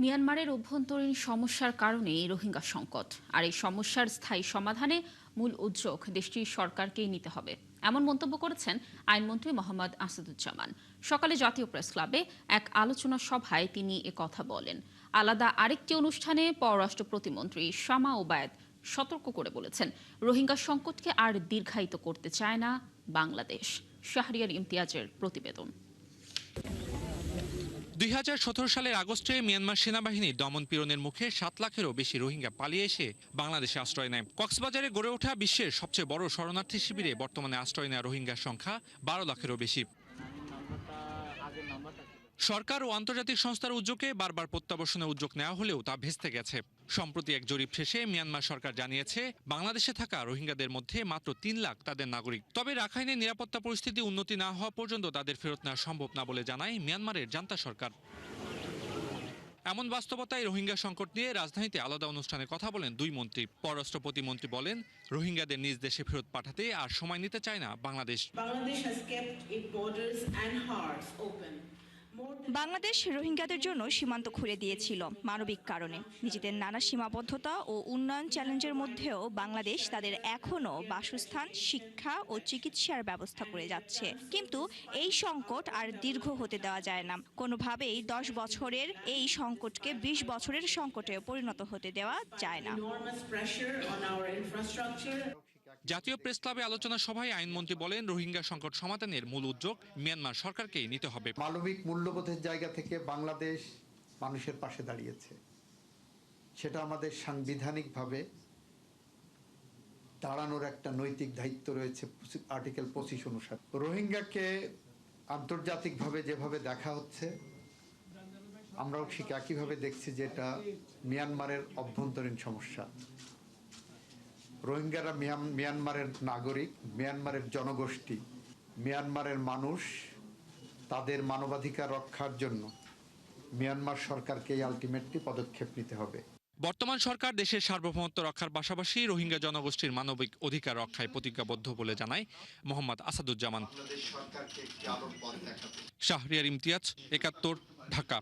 মিয়ানমারের অভ্যন্তরীণ সমস্যার কারণেই রোহিঙ্গা সংকট, আর এই সমস্যার স্থায়ী সমাধানে মূল উদ্যোগ দেশটির সরকারকেই নিতে হবে, এমন মন্তব্য করেছেন আইনমন্ত্রী মোহাম্মদ আসাদুজ্জামান। সকালে জাতীয় প্রেস ক্লাবে এক আলোচনা সভায় তিনি কথা বলেন। আলাদা আরেকটি অনুষ্ঠানে পররাষ্ট্র প্রতিমন্ত্রী শামা ওবায়েদ সতর্ক করে বলেছেন, রোহিঙ্গা সংকটকে আর দীর্ঘায়িত করতে চায় না বাংলাদেশ। শাহরিয়ার ইমতিয়াজের প্রতিবেদন। 2017 সালের আগস্টে মিয়ানমার সেনাবাহিনীর দমন-পীড়নের মুখে 7 লাখেরও বেশি রোহিঙ্গা পালিয়ে এসে বাংলাদেশে আশ্রয় নেয়। কক্সবাজারে গড়ে ওঠা বিশ্বের সবচেয়ে বড় শরণার্থী শিবিরে বর্তমানে আশ্রয় নেওয়া রোহিঙ্গার সংখ্যা 12 লাখেরও বেশি। সরকার ও আন্তর্জাতিক সংস্থার উদ্যোগে বারবার প্রত্যাবাসনের উদ্যোগ নেওয়া হলেও তা ভেস্তে গেছে। সম্প্রতি এক জরিপ শেষে মিয়ানমার সরকার জানিয়েছে, বাংলাদেশে থাকা রোহিঙ্গাদের মধ্যে মাত্র 3 লাখ তাদের নাগরিক। তবে রাখাইনের নিরাপত্তা পরিস্থিতি উন্নতি না হওয়া পর্যন্ত তাদের ফেরত নেওয়া সম্ভব না বলে জানায় মিয়ানমারের জান্তা সরকার। এমন বাস্তবতায় রোহিঙ্গা সংকট নিয়ে রাজধানীতে আলাদা অনুষ্ঠানে কথা বলেন দুই মন্ত্রী। পররাষ্ট্র প্রতিমন্ত্রী বলেন, রোহিঙ্গাদের নিজ দেশে ফেরত পাঠাতে আর সময় নিতে চায় না বাংলাদেশ। বাংলাদেশ রোহিঙ্গাদের জন্য সীমান্ত খুলে দিয়েছিল মানবিক কারণে। নিজেদের নানা সীমাবদ্ধতা ও উন্নয়ন চ্যালেঞ্জের মধ্যেও বাংলাদেশ তাদের এখনও বাসস্থান, শিক্ষা ও চিকিৎসার ব্যবস্থা করে যাচ্ছে। কিন্তু এই সংকট আর দীর্ঘ হতে দেওয়া যায় না। কোনোভাবেই 10 বছরের এই সংকটকে 20 বছরের সংকটে পরিণত হতে দেওয়া যায় না। জাতীয় প্রেস ক্লাবে আলোচনা সভায় আইনমন্ত্রী বলেন, রোহিঙ্গা সংকট সমাধানের মূল উদ্যোগ মিয়ানমার সরকারকেই নিতে হবে। মানবিক মূল্যবোধের জায়গা থেকে বাংলাদেশ মানুষের পাশে দাঁড়িয়েছে, সেটা আমাদের সাংবিধানিকভাবে দাঁড়ানোর একটা নৈতিক দায়িত্ব রয়েছে আর্টিকেল 25 অনুসারে। রোহিঙ্গাকে আন্তর্জাতিকভাবে যেভাবে দেখা হচ্ছে, আমরাও ঠিক একইভাবে দেখছি যে এটা মিয়ানমারের অভ্যন্তরীণ সমস্যা। রোহিঙ্গারা মিয়ানমারের নাগরিক, মিয়ানমারের জনগোষ্ঠী, মিয়ানমারের মানুষ। তাদের মানবাধিকার রক্ষার জন্য মিয়ানমার সরকারকে আলটিমেটলি পদক্ষেপ নিতে হবে। বর্তমান সরকার দেশের সার্বভৌমত্ব রক্ষার পাশাপাশি রোহিঙ্গা জনগোষ্ঠীর মানবিক অধিকার রক্ষায় প্রতিজ্ঞাবদ্ধ বলে জানায় মোহাম্মদ আসাদুজ্জামান। শাহরিয়ার ইমতিয়াজ, 71, ঢাকা।